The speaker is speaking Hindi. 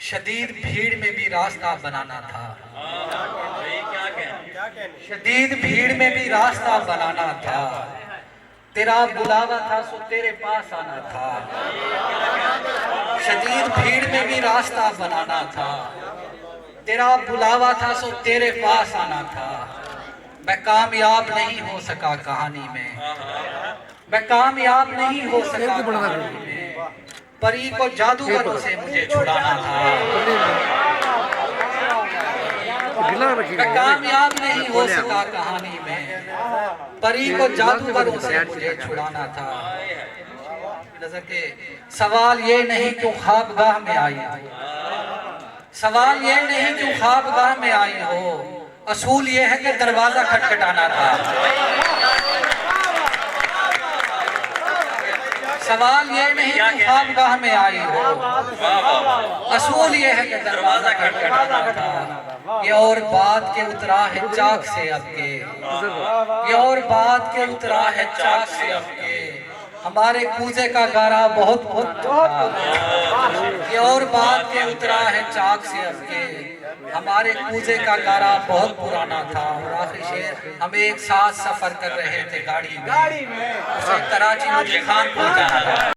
शदीद भीड़ में भी रास्ता बनाना था। शदीद भीड़ में भी रास्ता बनाना था। तेरा बुलावा था सो तेरे पास आना था। शदीद भीड़ में भी रास्ता बनाना था। तेरा बुलावा था सो तेरे पास आना था। मैं कामयाब नहीं हो सका कहानी में। मैं कामयाब नहीं हो सका कहानी में। परी को जादूगरों से मुझे छुड़ाना था। मैं कामयाब नहीं हो सका कहानी में। परी को जादूगरों से मुझे छुड़ाना था। नजर के सवाल ये नहीं क्यों ख्वाबगाह में आई हो। सवाल ये नहीं क्यों ख्वाबगाह में आई हो। असूल ये है कि दरवाजा खटखटाना था। सवाल ये नहीं कि ख्वाबगाह में आई हो। असूल ये है कि दरवाजा खटखटाना था। ये और बात के उतरा है चाक से अब के। ये और बात के उतरा है चाक से अब के। हमारे कूजे का गारा बहुत था। ये और बात के उतरा है चाक से अब के। हमारे कूजे का गारा बहुत पुराना था। और आखिरी शेर, हम एक साथ सफर कर रहे थे गाड़ी में। उसे कराची मुझे खान पहुंचाना था।